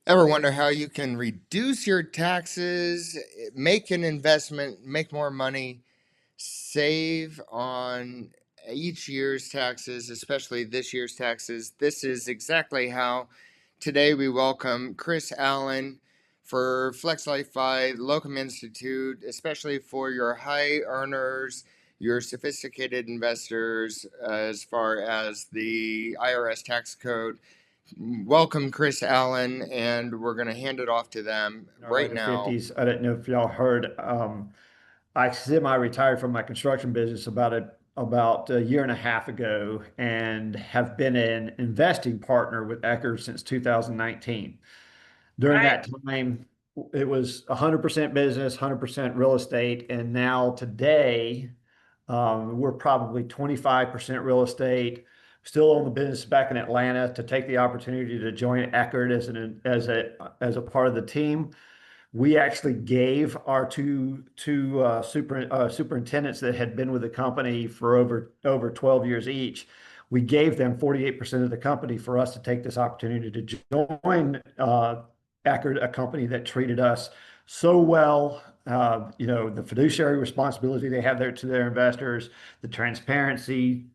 Ever wonder how you can reduce your taxes, make an investment, make more money, save on each year's taxes, especially this year's taxes? This is exactly how today we welcome Chris Allen for Flex Life 5 Locum Institute, especially for your high earners, your sophisticated investors, as far as the IRS tax code. Welcome, Chris Allen, and we're going to hand it off to them All right, right the now. 50s. I didn't know if y'all heard. I semi-retired from my construction business about a year and a half ago, and have been an investing partner with Eckerd since 2019. During Right. that time, it was 100% business, 100% real estate, and now today, we're probably 25% real estate. Still own the business back in Atlanta to take the opportunity to join Eckerd as a part of the team. We actually gave our two superintendents that had been with the company for over 12 years each. We gave them 48% of the company for us to take this opportunity to join Eckerd, a company that treated us so well. The fiduciary responsibility they have there to their investors, the transparency,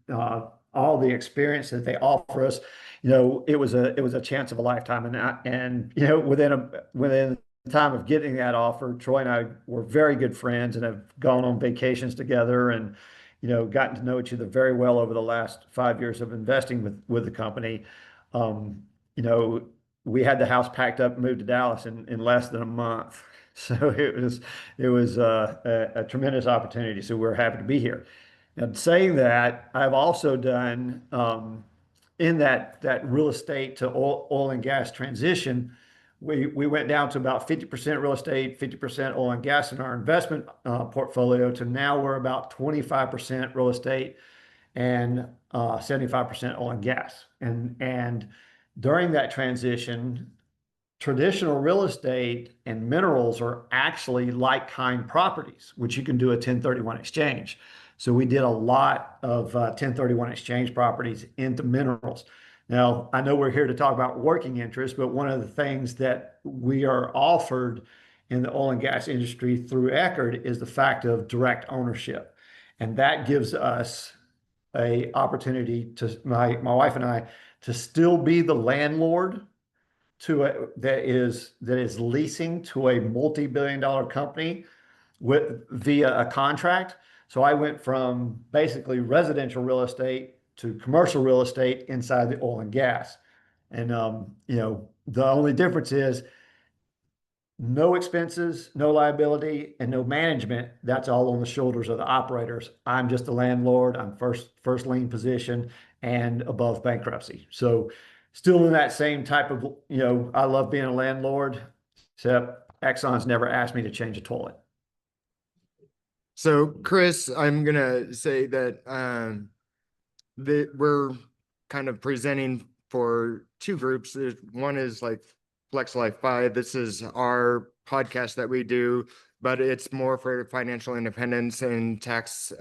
all the experience that they offer us. It was a chance of a lifetime, and within the time of getting that offer, Troy and I were very good friends and have gone on vacations together, and gotten to know each other very well over the last 5 years of investing with the company. Um, you know, we had the house packed up and moved to Dallas in less than a month. So it was a tremendous opportunity. So we're happy to be here. And saying that, I've also done in that real estate to oil and gas transition. We went down to about 50% real estate, 50% oil and gas in our investment portfolio, to now we're about 25% real estate and 75% oil and gas. And during that transition, traditional real estate and minerals are actually like-kind properties, which you can do a 1031 exchange. So we did a lot of 1031 exchange properties into minerals. Now, I know we're here to talk about working interest, but one of the things that we are offered in the oil and gas industry through Eckerd is the fact of direct ownership. And that gives us a opportunity to my wife and I to still be the landlord that is leasing to a multi-billion-dollar company via a contract. So I went from basically residential real estate to commercial real estate inside the oil and gas. And the only difference is no expenses, no liability, and no management. That's all on the shoulders of the operators. I'm just the landlord. I'm first lien position and above bankruptcy. So still in that same type of, I love being a landlord, except Exxon's never asked me to change a toilet. So, Chris, I'm going to say that we're kind of presenting for two groups. One is like Flex Life 5. This is our podcast that we do, but it's more for financial independence and tax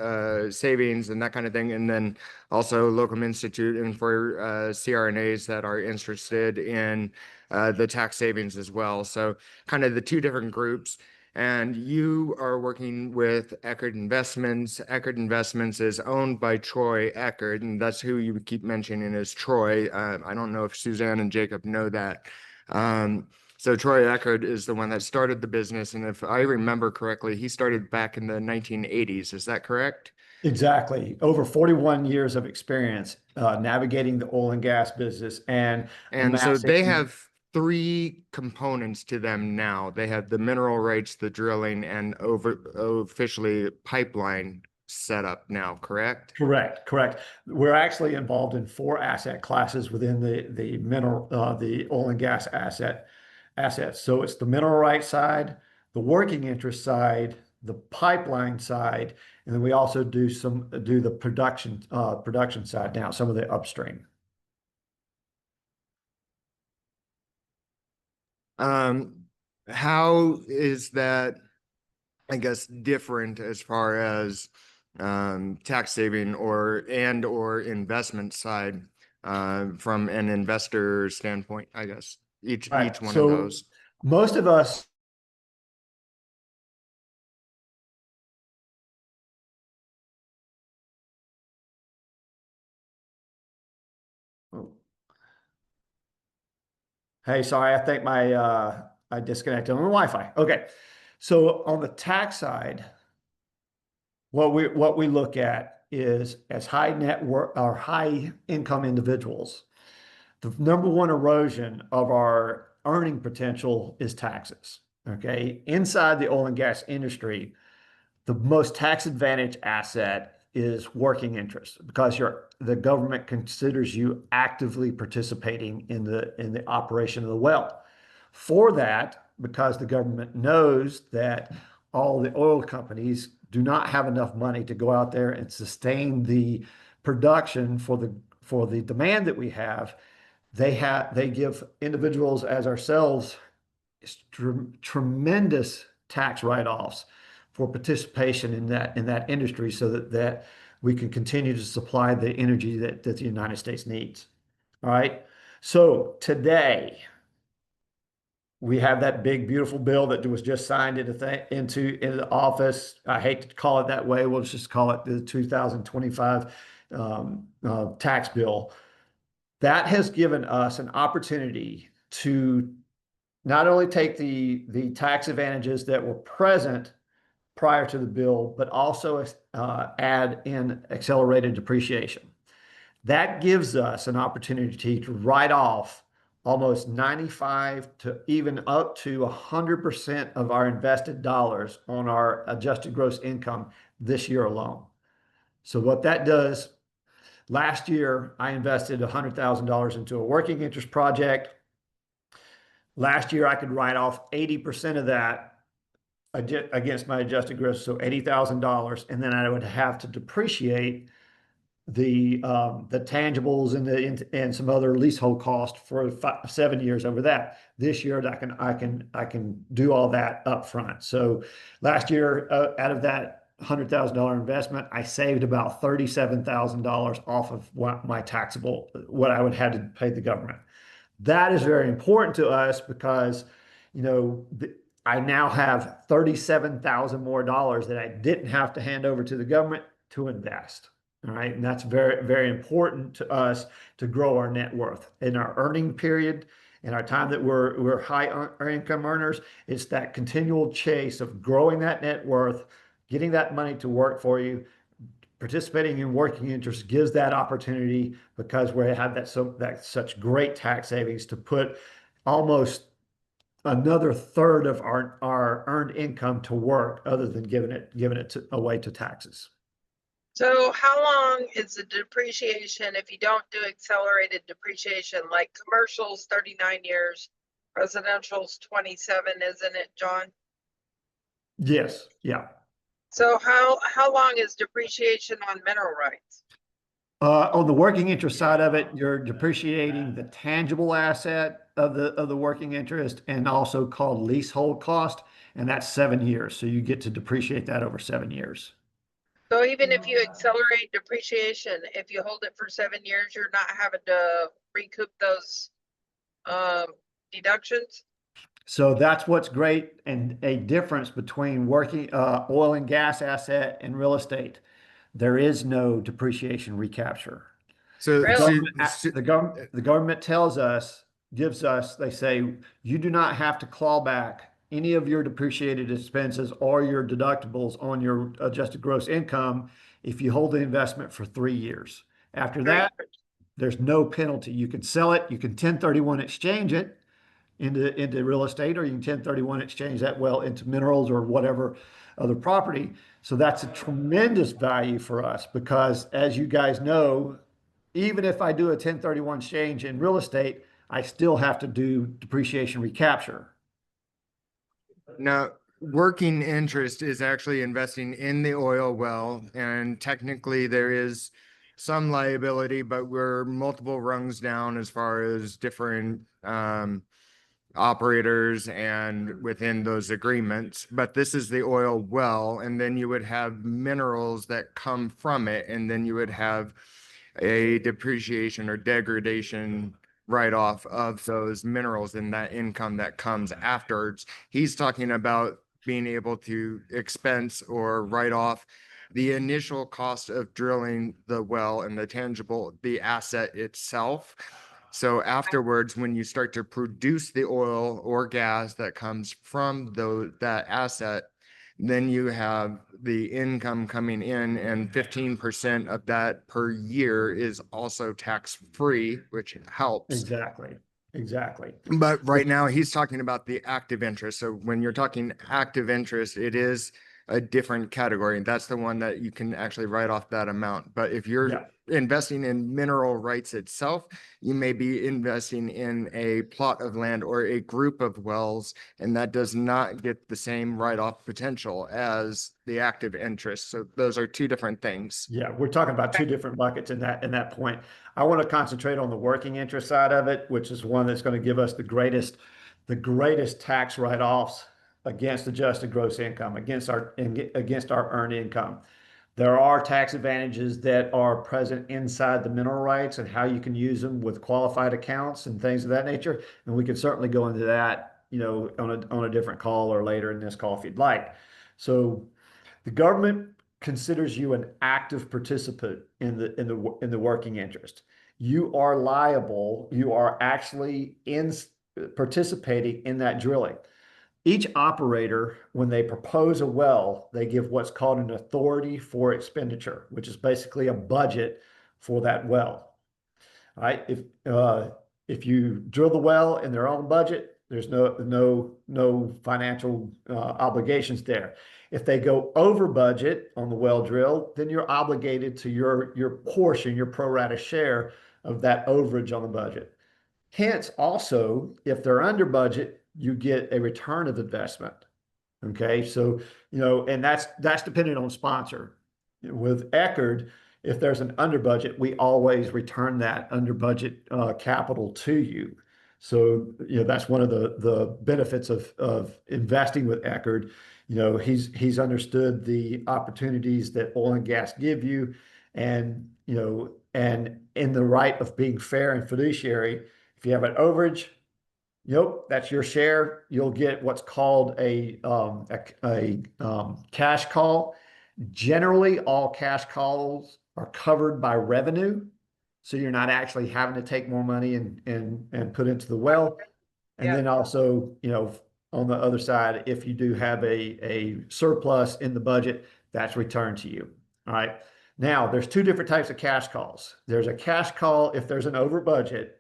savings and that kind of thing. And then also Locum Institute, and for CRNAs that are interested in the tax savings as well. So kind of the two different groups. And you are working with Accredited Investments. Accredited Investments is owned by Troy Eckerd, and that's who you keep mentioning as Troy. I don't know if Suzanne and Jacob know that. So Troy Eckerd is the one that started the business, and if I remember correctly, he started back in the 1980s. Is that correct? Exactly. Over 41 years of experience navigating the oil and gas business and And so they amassing. have three components to them now. They have the mineral rights, the drilling, and officially pipeline setup now, correct? Correct, correct. We're actually involved in four asset classes within the oil and gas assets. So it's the mineral rights side, the working interest side, the pipeline side, and then we also do the production side now, some of the upstream. Um, how is that, I guess, different as far as tax saving or investment side from an investor standpoint, I guess? each Right. one of So those. most of us, oh, hey, sorry, I think I disconnected on the Wi-Fi. Okay. So on the tax side, what we look at is as high net worth or high income individuals, the number one erosion of our earning potential is taxes. Okay. Inside the oil and gas industry, the most tax advantage asset is working interest because the government considers you actively participating in the operation of the well. For that, because the government knows that all the oil companies do not have enough money to go out there and sustain the production for the demand that we have, they give individuals as ourselves tremendous tax write-offs for participation in that industry so that we can continue to supply the energy that the United States needs. All right. So today we have that big, beautiful bill that was just signed into the office. I hate to call it that way. We'll just call it the 2025 tax bill. That has given us an opportunity to not only take the tax advantages that were present prior to the bill, but also add in accelerated depreciation. That gives us an opportunity to write off almost 95 to even up to 100% of our invested dollars on our adjusted gross income this year alone. So what that does, last year I invested $100,000 into a working interest project. Last year I could write off 80% of that against my adjusted gross, so $80,000, and then I would have to depreciate the tangibles and some other leasehold cost for 7 years over that. This year, I can do all that up front. So last year, out of that $100,000 investment, I saved about $37,000 off of what I would have to pay the government. That is very important to us because, you know, I now have 37,000 more dollars that I didn't have to hand over to the government to invest. All right. And that's very, very important to us to grow our net worth in our earning period. In our time that we're high income earners, it's that continual chase of growing that net worth, getting that money to work for you. Participating in working interest gives that opportunity because we have that such great tax savings to put almost another third of our earned income to work other than giving it away to taxes. So how long is the depreciation if you don't do accelerated depreciation, like commercials, 39 years, residential's 27, isn't it, John? Yes, yeah. So how long is depreciation on mineral rights? On the working interest side of it, you're depreciating the tangible asset of the working interest and also called leasehold cost, and that's 7 years. So you get to depreciate that over 7 years. So even if you accelerate depreciation, if you hold it for 7 years, you're not having to recoup those deductions? So that's what's great and a difference between working oil and gas asset and real estate. There is no depreciation recapture. So, The Really? the government gives us, they say, you do not have to claw back any of your depreciated expenses or your deductibles on your adjusted gross income if you hold the investment for 3 years. After that, there's no penalty. You can sell it, you can 1031 exchange it into real estate, or you can 1031 exchange that well into minerals or whatever other property. So that's a tremendous value for us because, as you guys know, even if I do a 1031 exchange in real estate, I still have to do depreciation recapture. now, working interest is actually investing in the oil well, and technically there is some liability, but we're multiple rungs down as far as different operators and within those agreements. But this is the oil well, and then you would have minerals that come from it, and then you would have a depreciation or degradation write-off of those minerals and that income that comes afterwards. He's talking about being able to expense or write off the initial cost of drilling the well and the asset itself. So afterwards, when you start to produce the oil or gas that comes from that asset, then you have the income coming in, and 15% of that per year is also tax-free, which helps. Exactly. Exactly. But right now, he's talking about the active interest. So when you're talking active interest, it is a different category. That's the one that you can actually write off that amount. But if you're Yeah. investing in mineral rights itself, you may be investing in a plot of land or a group of wells, and that does not get the same write-off potential as the active interest. So those are two different things. Yeah, we're talking about two different buckets in that point. I want to concentrate on the working interest side of it, which is one that's going to give us the greatest tax write-offs against adjusted gross income, against our earned income. There are tax advantages that are present inside the mineral rights and how you can use them with qualified accounts and things of that nature. And we can certainly go into that, on a different call or later in this call if you'd like. So the government considers you an active participant in the working interest. You are liable, you are actually in participating in that drilling. Each operator, when they propose a well, they give what's called an authority for expenditure, which is basically a budget for that well. All right. If you drill the well in their own budget, there's no financial obligations there. If they go over budget on the well drill, then you're obligated to your portion, your pro rata share of that overage on the budget. Hence, also, if they're under budget, you get a return of investment. Okay, so and that's dependent on sponsor. With Eckerd, if there's an under budget, we always return that under budget capital to you. So that's one of the benefits of investing with Eckerd. He's understood the opportunities that oil and gas give you, and and in the right of being fair and fiduciary. If you have an overage, that's your share. You'll get what's called a cash call. Generally, all cash calls are covered by revenue, so you're not actually having to take more money and put into the well. And Yeah. then also, on the other side, if you do have a surplus in the budget, that's returned to you. All right. Now, there's two different types of cash calls. There's a cash call if there's an over budget.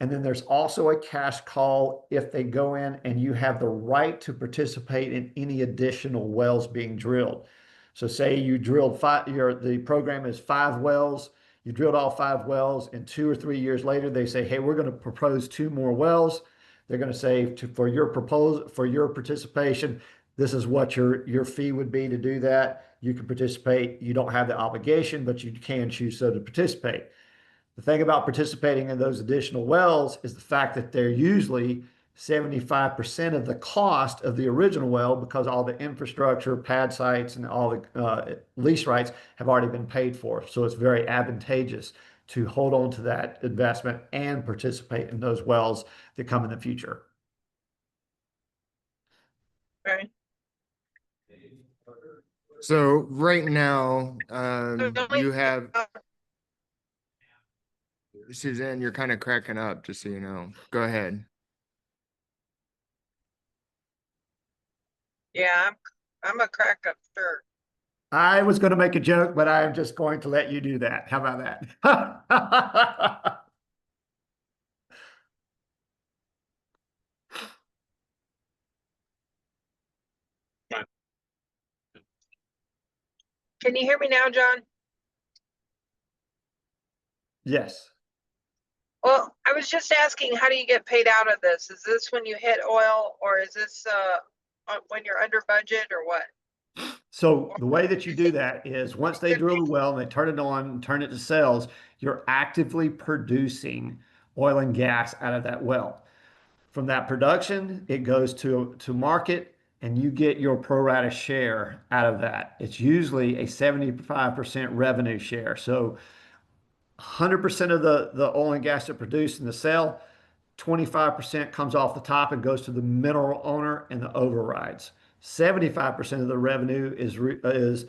And then there's also a cash call if they go in and you have the right to participate in any additional wells being drilled. So say you drilled the program is 5 wells, you drilled all 5 wells, and 2 or 3 years later, they say, hey, we're going to propose 2 more wells. They're going to say for your participation, this is what your fee would be to do that. You can participate. You don't have the obligation, but you can choose so to participate. The thing about participating in those additional wells is the fact that they're usually 75% of the cost of the original well, because all the infrastructure, pad sites, and all the lease rights have already been paid for. So it's very advantageous to hold on to that investment and participate in those wells that come in the future. Okay. So right now, you have Suzanne, you're kind of cracking up, just so you know. Go ahead. Yeah, I'm a crack up sure. I was going to make a joke, but I'm just going to let you do that. How about that? Can you hear me now, John? Yes. Well, I was just asking, how do you get paid out of this? Is this when you hit oil, or is this when you're under budget, or what? So the way that you do that is once they drill the well and they turn it on, turn it to sales, you're actively producing oil and gas out of that well. From that production, it goes to market, and you get your pro rata share out of that. It's usually a 75% revenue share. So 100% of the oil and gas that produced in the sale, 25% comes off the top and goes to the mineral owner and the overrides. 75% of the revenue is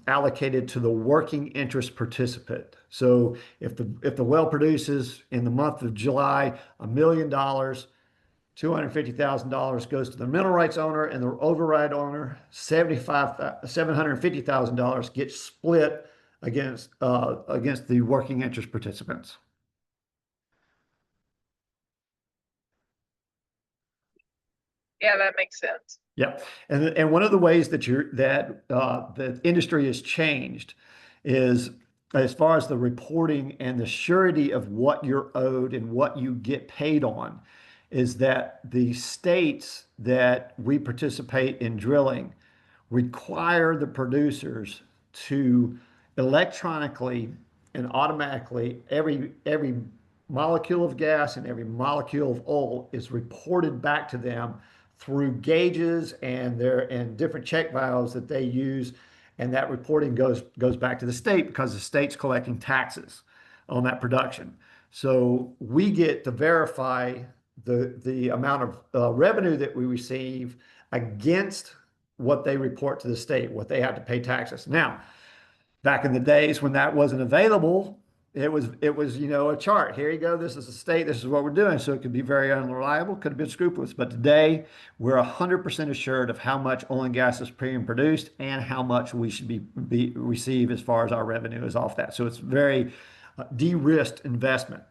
allocated to the working interest participant. So if the well produces in the month of July $1 million, $250,000 goes to the mineral rights owner, and the override owner, $750,000 gets split against the working interest participants. Yeah, that makes sense. Yeah, and one of the ways that the industry has changed is as far as the reporting and the surety of what you're owed and what you get paid on, is that the states that we participate in drilling require the producers to electronically and automatically every molecule of gas and every molecule of oil is reported back to them through gauges and different check valves that they use, and that reporting goes back to the state because the state's collecting taxes on that production. So we get to verify the amount of revenue that we receive against what they report to the state, what they have to pay taxes. Now, back in the days when that wasn't available, it was a chart. Here you go. This is the state. This is what we're doing. So it could be very unreliable, could have been scrupulous. But today we're 100% assured of how much oil and gas is being produced and how much we should be receive as far as our revenue is off that. So it's very de-risked investment.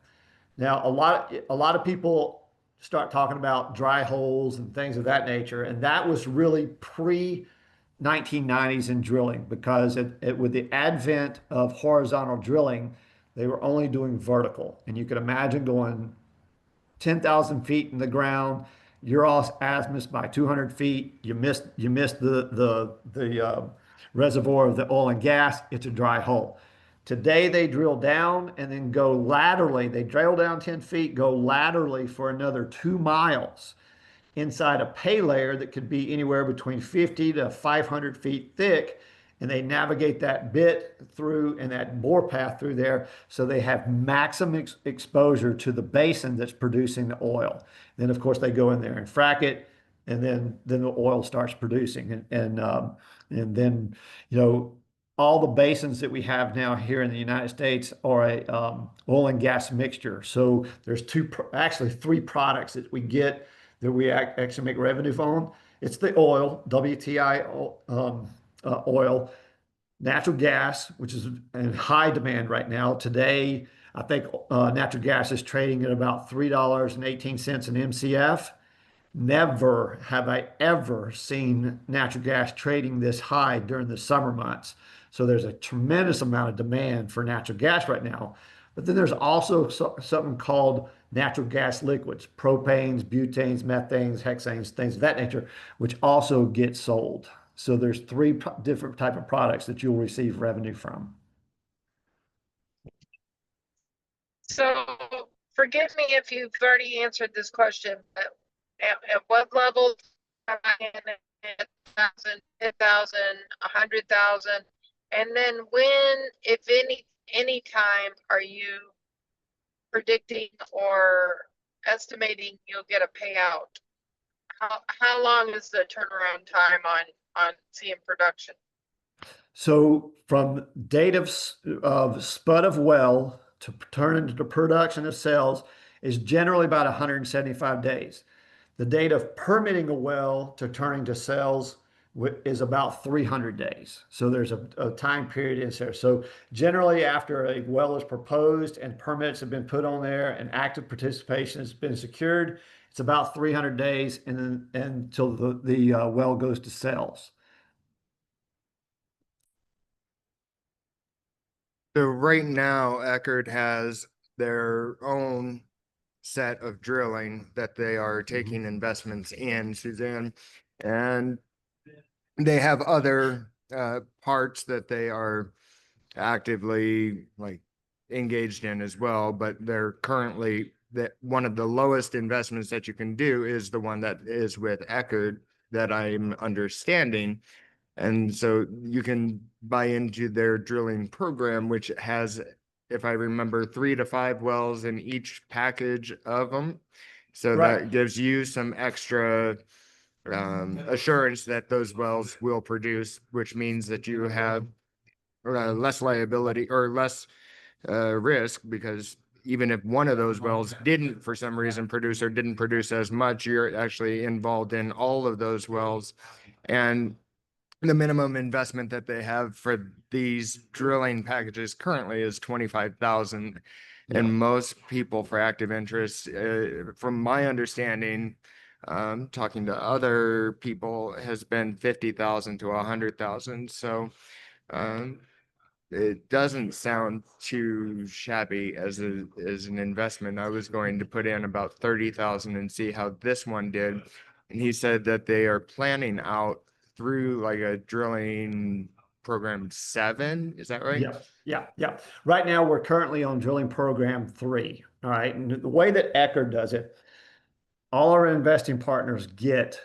Now, a lot of people start talking about dry holes and things of that nature, and that was really pre 1990s in drilling because with the advent of horizontal drilling, they were only doing vertical. And you could imagine going 10,000 feet in the ground, you're off azimuth by 200 feet. You missed the reservoir of the oil and gas. It's a dry hole. Today they drill down and then go laterally. They drill down 10 feet, go laterally for another 2 miles inside a pay layer that could be anywhere between 50 to 500 feet thick. And they navigate that bit through and that bore path through there so they have maximum exposure to the basin that's producing the oil. Then, of course, they go in there and frack it, and then the oil starts producing. And then, all the basins that we have now here in the United States are a oil and gas mixture. So there's actually three products that we get that we actually make revenue on. It's the oil, WTI oil, natural gas, which is in high demand right now. Today, I think natural gas is trading at about $3.18 an MCF. Never have I ever seen natural gas trading this high during the summer months. So there's a tremendous amount of demand for natural gas right now. But then there's also something called natural gas liquids, propanes, butanes, methanes, hexanes, things of that nature, which also get sold. So there's three different type of products that you'll receive revenue from. So forgive me if you've already answered this question, but at what level, 1,000, 10,000, 100,000? And then when, if any time, are you predicting or estimating you'll get a payout? How long is the turnaround time on seeing production? So from date of spud of well to turn into the production of cells is generally about 175 days. The date of permitting a well to turning to cells is about 300 days. So there's a time period in there. So generally after a well is proposed and permits have been put on there and active participation has been secured, it's about 300 days and then until the well goes to cells. So right now, Eckerd has their own set of drilling that they are taking investments in, Suzanne, and they have other parts that they are actively engaged in as well, but they're currently that one of the lowest investments that you can do is the one that is with Eckerd that I'm understanding. And so you can buy into their drilling program, which has, if I remember, 3 to 5 wells in each package of them. So Right. that gives you some extra assurance that those wells will produce, which means that you have less liability or less risk, because even if one of those wells didn't for some reason produce or didn't produce as much, you're actually involved in all of those wells. And the minimum investment that they have for these drilling packages currently is 25,000. Yeah. And most people for active interest, from my understanding, talking to other people, has been 50,000 to 100,000. So um, it doesn't sound too shabby as an investment. I was going to put in about 30,000 and see how this one did. And he said that they are planning out through like a drilling program 7. Is that right? Yeah, yeah, yeah. Right now, we're currently on drilling program 3. All right. And the way that Eckerd does it, all our investing partners get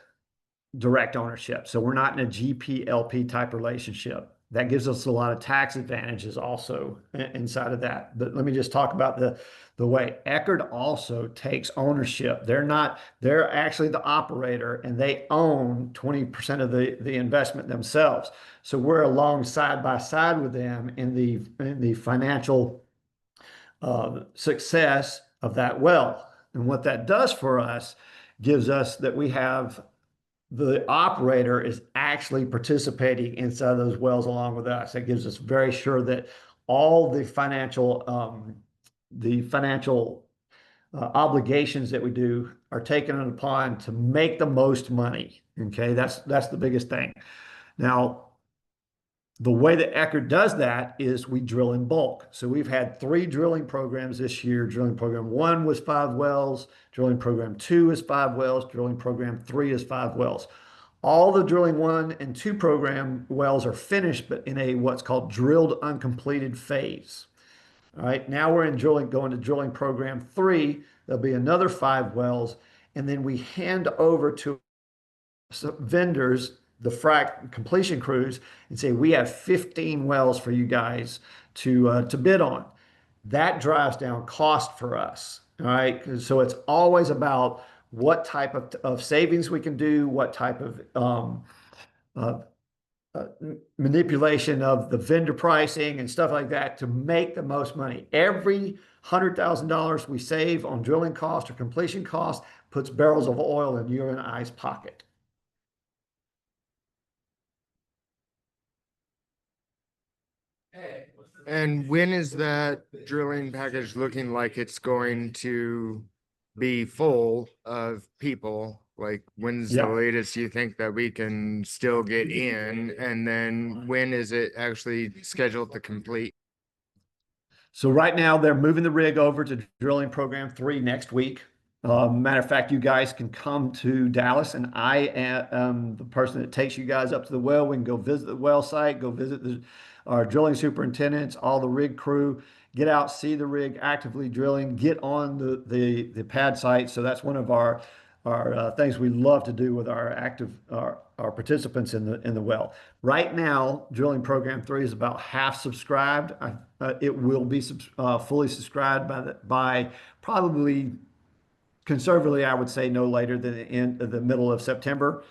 direct ownership. So we're not in a GPLP type relationship. That gives us a lot of tax advantages also inside of that. But let me just talk about the way Eckerd also takes ownership. They're actually the operator and they own 20% of the investment themselves. So we're along side by side with them in the financial success of that well. And what that does for us gives us that we have the operator is actually participating inside those wells along with us. That gives us very sure that all the financial obligations that we do are taken upon to make the most money. Okay, that's the biggest thing. Now, the way that Eckerd does that is we drill in bulk. So we've had 3 drilling programs this year. Drilling program 1 was 5 wells. Drilling program 2 is 5 wells. Drilling program 3 is 5 wells. All the drilling 1 and 2 program wells are finished, but in a what's called drilled uncompleted phase. All right, now we're going to drilling program 3. There'll be another 5 wells, and then we hand over to vendors, the frac completion crews, and say, we have 15 wells for you guys to bid on. That drives down cost for us. All right. So it's always about what type of savings we can do, what type of uh, manipulation of the vendor pricing and stuff like that to make the most money. Every $100,000 we save on drilling cost or completion cost puts barrels of oil in your and I's pocket. And when is that drilling package looking like it's going to be full of people? Like, when's the Yeah. latest you think that we can still get in? And then when is it actually scheduled to complete? So right now they're moving the rig over to drilling program 3 next week. Matter of fact, you guys can come to Dallas, and I am the person that takes you guys up to the well. We can go visit the well site, go visit our drilling superintendents, all the rig crew, get out, see the rig actively drilling, get on the pad site. So that's one of our things we love to do with our participants in the well. Right now, drilling program 3 is about half subscribed. It will be fully subscribed by probably conservatively, I would say no later than the middle of September.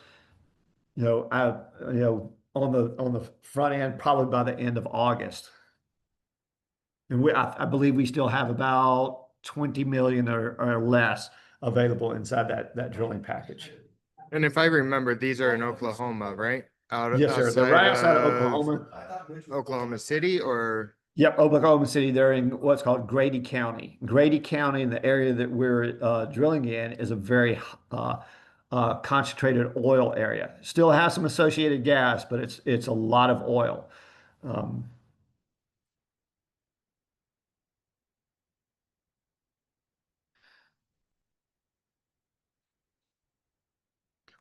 On the front end, probably by the end of August. And I believe we still have about 20 million or less available inside that drilling package. And if I remember, these are in Oklahoma, right? Yes, sir. They're right outside of Oklahoma. Oklahoma City, or Yep, Oklahoma City. They're in what's called Grady County. Grady County, in the area that we're drilling in, is a very concentrated oil area. Still has some associated gas, but it's a lot of oil. Um,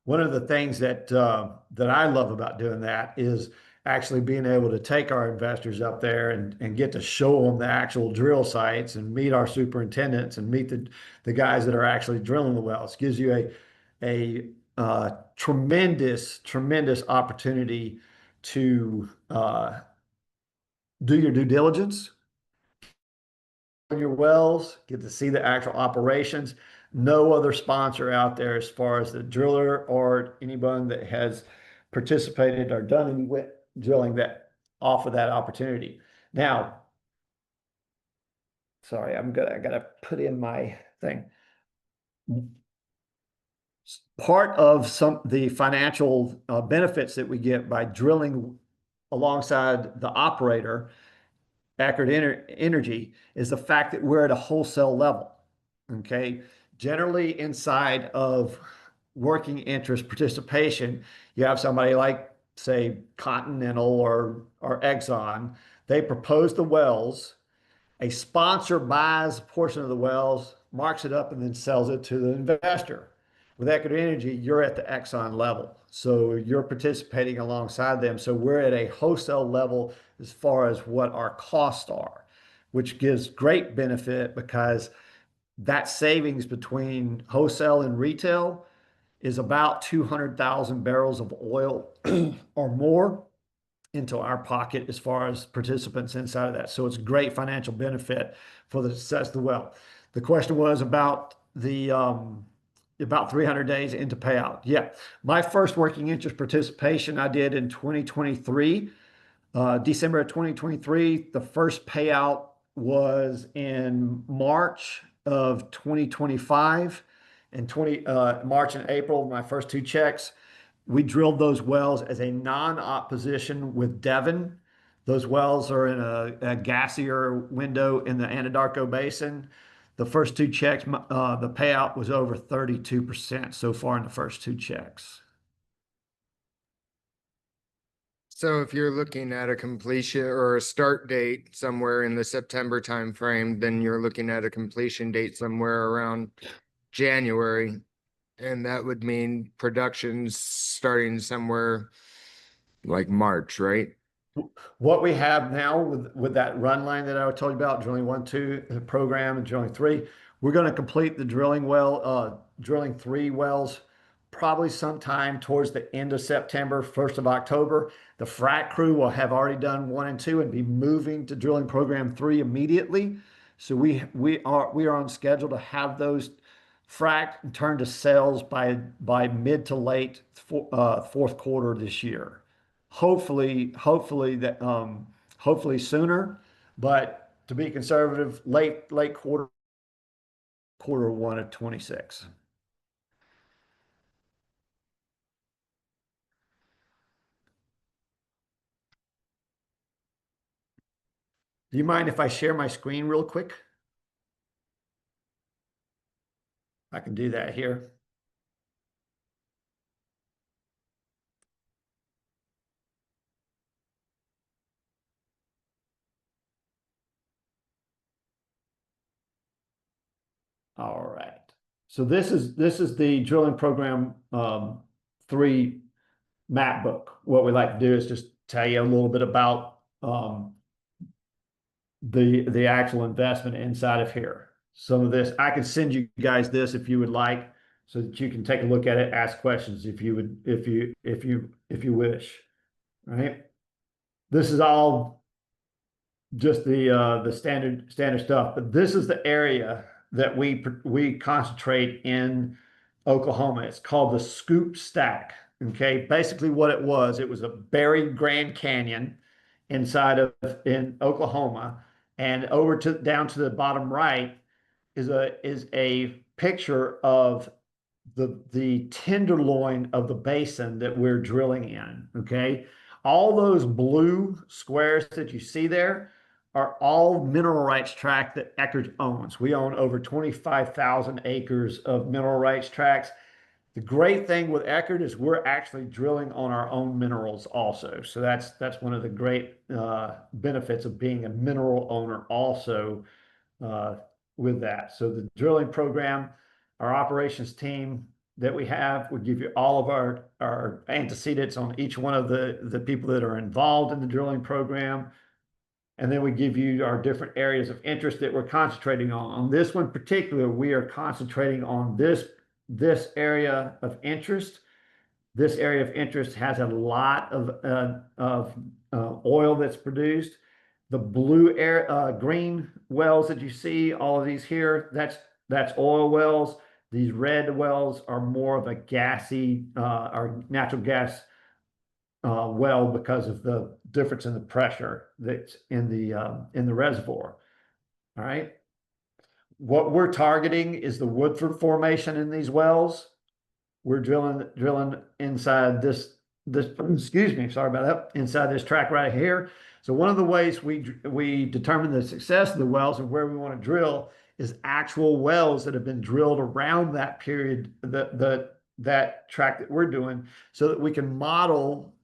One of the things that I love about doing that is actually being able to take our investors up there and get to show them the actual drill sites and meet our superintendents and meet the guys that are actually drilling the wells. Gives you a tremendous opportunity to do your due diligence on your wells, get to see the actual operations. No other sponsor out there as far as the driller or anyone that has participated or done any drilling that offer that opportunity. Now, sorry, I gotta put in my thing. Part of the financial benefits that we get by drilling alongside the operator, Accurate Energy, is the fact that we're at a wholesale level. Okay. Generally, inside of working interest participation, you have somebody like, say, Continental or Exxon. They propose the wells. A sponsor buys a portion of the wells, marks it up, and then sells it to the investor. With Accredited Energy, you're at the Exxon level. So you're participating alongside them. So we're at a wholesale level as far as what our costs are, which gives great benefit because that savings between wholesale and retail is about 200,000 barrels of oil or more into our pocket as far as participants inside of that. So it's great financial benefit for the success of the well. The question was about the about 300 days into payout. Yeah, my first working interest participation I did in 2023, December of 2023. The first payout was in March of 2025, and March and April, my first two checks. We drilled those wells as a non-op position with Devon. Those wells are in a gassier window in the Anadarko Basin. The first two checks, the payout was over 32% so far in the first two checks. So if you're looking at a completion or a start date somewhere in the September timeframe, then you're looking at a completion date somewhere around January. And that would mean production's starting somewhere like March, right? What we have now with that run line that I told you about, drilling 1, 2 program and drilling 3, we're going to complete the drilling 3 wells probably sometime towards the end of September, 1st of October. The frac crew will have already done 1 and 2 and be moving to drilling program 3 immediately. So we are on schedule to have those frac and turn to sales by mid to late fourth quarter this year. Hopefully sooner, but to be conservative, late quarter 1 of 26. Do you mind if I share my screen real quick? I can do that here. All right. So this is the drilling program 3 map book. What we like to do is just tell you a little bit about the actual investment inside of here. Some of this, I can send you guys this if you would like, so that you can take a look at it, ask questions if you wish. All right. This is all just the standard stuff, but this is the area that we concentrate in Oklahoma. It's called the Scoop Stack. Okay, basically what it was a buried Grand Canyon in Oklahoma, and down to the bottom right is a picture of the tenderloin of the basin that we're drilling in. Okay, all those blue squares that you see there are all mineral rights tract that Eckerd owns. We own over 25,000 acres of mineral rights tracts. The great thing with Eckerd is we're actually drilling on our own minerals also. So that's one of the great benefits of being a mineral owner also with that. So the drilling program, our operations team that we have would give you all of our antecedents on each one of the people that are involved in the drilling program. And then we give you our different areas of interest that we're concentrating on. On this one particular, we are concentrating on this area of interest This area of interest has a lot of oil that's produced. The blue air, green wells that you see, all of these here, that's oil wells. These red wells are more of a gassy, or natural gas well, because of the difference in the pressure that's in the reservoir. All right. What we're targeting is the Woodford Formation in these wells. We're drilling inside this excuse me, sorry about that, inside this track right here. So one of the ways we determine the success of the wells and where we want to drill is actual wells that have been drilled around that period, that track that we're doing, so that we can model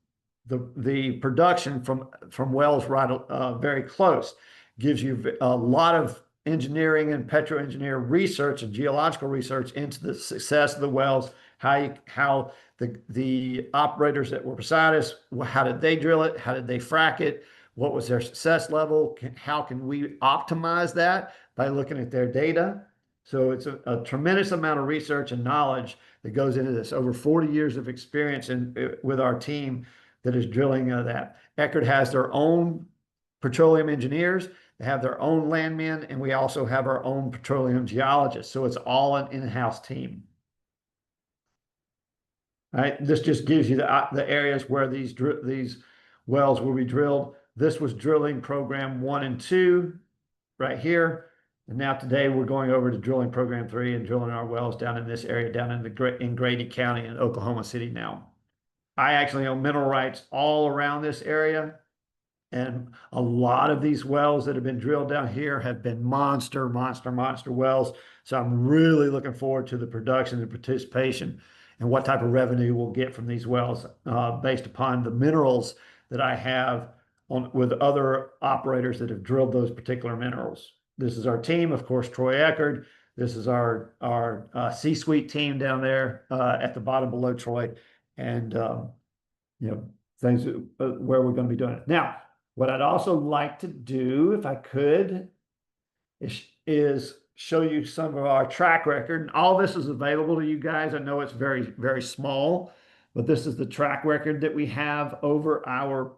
the production from wells right very close. Gives you a lot of engineering and petroengineer research and geological research into the success of the wells, how the operators that were beside us, how did they drill it, how did they frack it, what was their success level, how can we optimize that by looking at their data. So it's a tremendous amount of research and knowledge that goes into this. Over 40 years of experience with our team that is drilling that. Eckerd has their own petroleum engineers, they have their own landmen, and we also have our own petroleum geologists. So it's all an in-house team. All right, this just gives you the areas where these wells will be drilled. This was drilling program 1 and 2 right here. And now today we're going over to drilling program 3 and drilling our wells down in this area, down in Grady County in Oklahoma City now. I actually own mineral rights all around this area. And a lot of these wells that have been drilled down here have been monster wells. So I'm really looking forward to the production and participation and what type of revenue we'll get from these wells based upon the minerals that I have with other operators that have drilled those particular minerals. This is our team, of course, Troy Eckerd. This is our C-suite team down there at the bottom below Troy. And, things where we're going to be doing it. Now, what I'd also like to do, if I could, is show you some of our track record. And all this is available to you guys. I know it's very, very small, but this is the track record that we have over our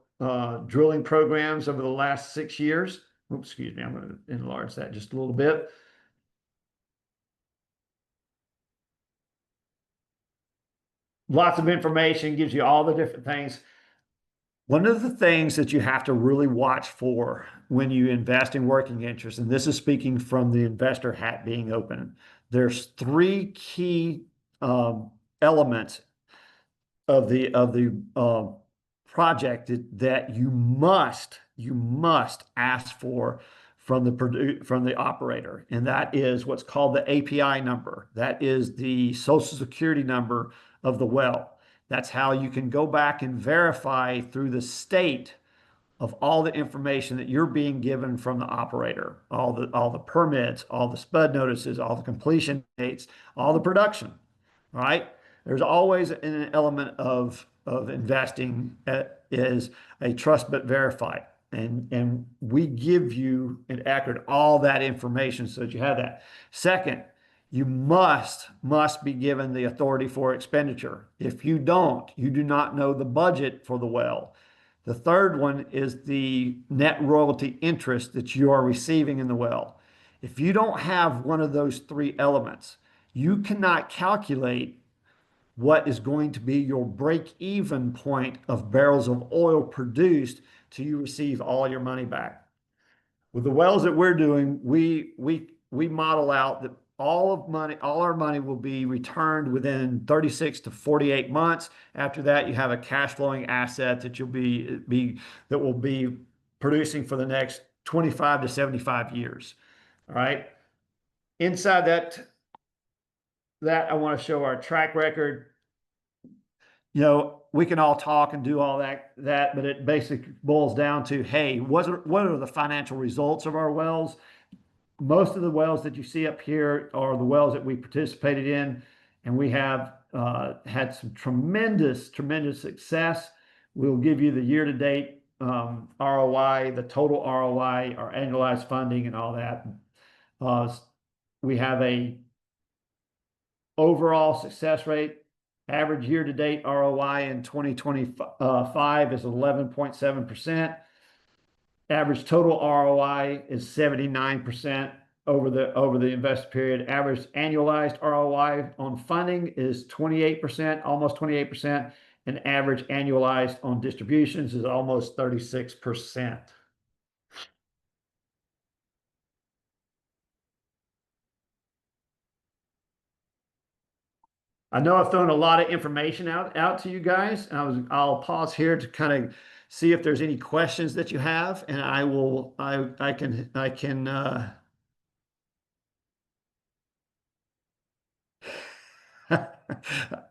drilling programs over the last 6 years. Oops, excuse me, I'm going to enlarge that just a little bit. Lots of information, gives you all the different things. One of the things that you have to really watch for when you invest in working interest, and this is speaking from the investor hat being open, there's 3 key elements of the project that you must ask for from the operator, and that is what's called the API number. That is the Social Security number of the well. That's how you can go back and verify through the state of all the information that you're being given from the operator, all the permits, all the spud notices, all the completion dates, all the production. All right. There's always an element of investing is a trust but verify. And we give you an Accredited all that information so that you have that. Second, you must be given the authority for expenditure. If you don't, you do not know the budget for the well. The third one is the net royalty interest that you are receiving in the well. If you don't have one of those 3 elements, you cannot calculate what is going to be your break-even point of barrels of oil produced till you receive all your money back. With the wells that we're doing, we model out that all our money will be returned within 36 to 48 months. After that, you have a cash flowing asset that will be producing for the next 25 to 75 years. All right. Inside that I want to show our track record. We can all talk and do all that, but it basically boils down to, hey, what are the financial results of our wells? Most of the wells that you see up here are the wells that we participated in, and we have had some tremendous success. We'll give you the year-to-date ROI, the total ROI, our annualized funding, and all that. We have a overall success rate Average year-to-date ROI in 2025 is 11.7%. Average total ROI is 79% over the invest period. Average annualized ROI on funding is 28%, almost 28%, and average annualized on distributions is almost 36%. I know I've thrown a lot of information out to you guys, and I'll pause here to kind of see if there's any questions that you have, and I can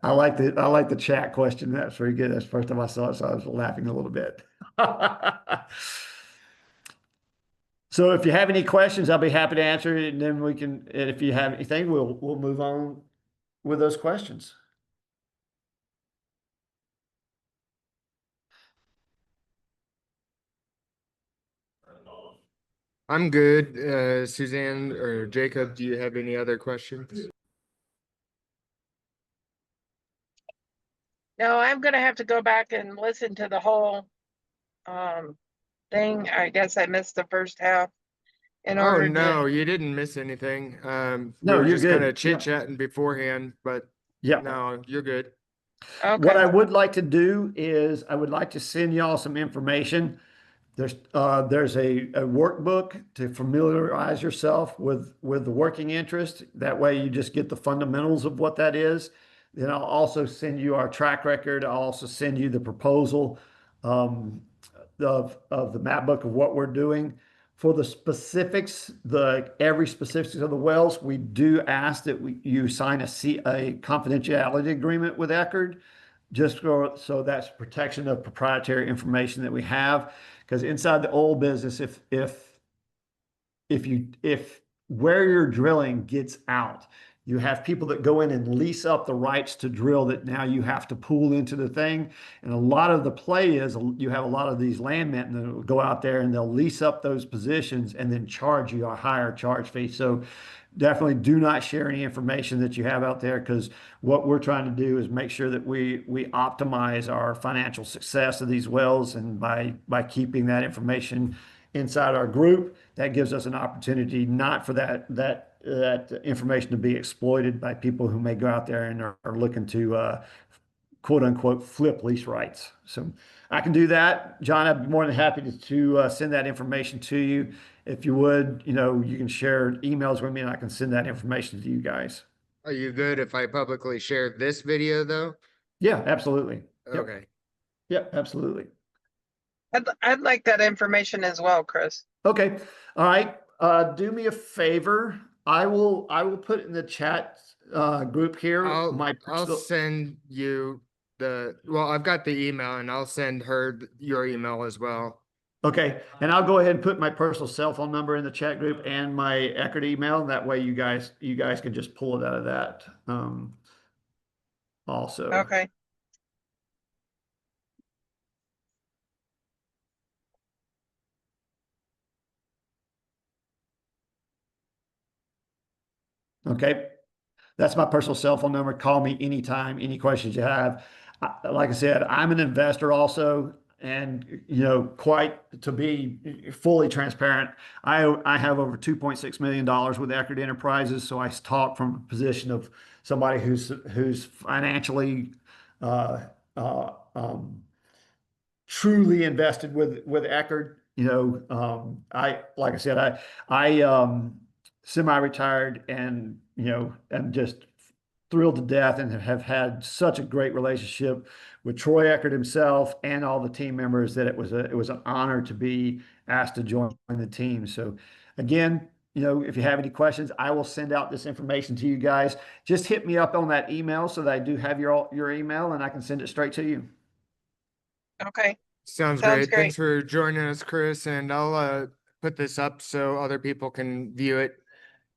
I like the chat question. That's very good. That's the first time I saw it, so I was laughing a little bit. So if you have any questions, I'll be happy to answer it, and then and if you have anything, we'll move on with those questions. I'm good. Suzanne or Jacob, do you have any other questions? No, I'm gonna have to go back and listen to the whole thing. I guess I missed the first half in Oh, order no, to. you didn't miss anything. We No, were you're just kind good. of chit-chatting beforehand, but Yeah. no, you're good. What I Okay, would like to do is I would like to send y'all some information. There's a workbook to familiarize yourself with the working interest. That way you just get the fundamentals of what that is. Then I'll also send you our track record. I'll also send you the proposal um, of the map book of what we're doing. For the specifics, every specifics of the wells, we do ask that you sign a confidentiality agreement with Eckerd, so that's protection of proprietary information that we have. Because inside the oil business, if where you're drilling gets out, you have people that go in and lease up the rights to drill that now you have to pool into the thing. And a lot of the play is you have a lot of these landmen that will go out there and they'll lease up those positions and then charge you a higher charge fee. So definitely do not share any information that you have out there, because what we're trying to do is make sure that we optimize our financial success of these wells, and by keeping that information inside our group, that gives us an opportunity not for that information to be exploited by people who may go out there and are looking to quote unquote flip lease rights. So I can do that. John, I'd be more than happy to send that information to you. If you would, you can share emails with me and I can send that information to you guys. Are you good if I publicly share this video though? Yeah, absolutely. Yep. Okay. Yep, absolutely. I'd like that information as well, Chris. Okay. All right. Do me a favor. I will put in the chat group here I'll send you I've got the email and I'll send her your email as well. Okay, and I'll go ahead and put my personal cell phone number in the chat group and my Eckerd email. That way you guys can just pull it out of that also. Okay, Okay. That's my personal cell phone number. Call me anytime, any questions you have. Like I said, I'm an investor also, and quite to be fully transparent, I have over $2.6 million with Accredited Enterprises. So I talk from a position of somebody who's financially uh, uh, um, truly invested with Eckerd. Like I said, I semi-retired, and am just thrilled to death and have had such a great relationship with Troy Eckerd himself and all the team members that it was an honor to be asked to join the team. So again, if you have any questions, I will send out this information to you guys. Just hit me up on that email so that I do have your email and I can send it straight to you. okay, Sounds sounds great. Thanks great. for joining us, Chris, and I'll put this up so other people can view it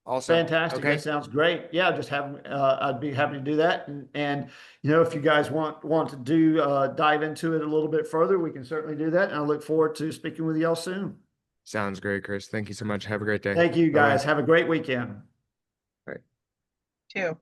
also. Fantastic. Okay. That sounds great. Yeah, just I'd be happy to do that. And if you guys want to dive into it a little bit further, we can certainly do that. And I look forward to speaking with y'all soon. Sounds great, Chris. Thank you so much. Have a great day. Thank you Bye-bye. guys. Have a great weekend. Bye. Too.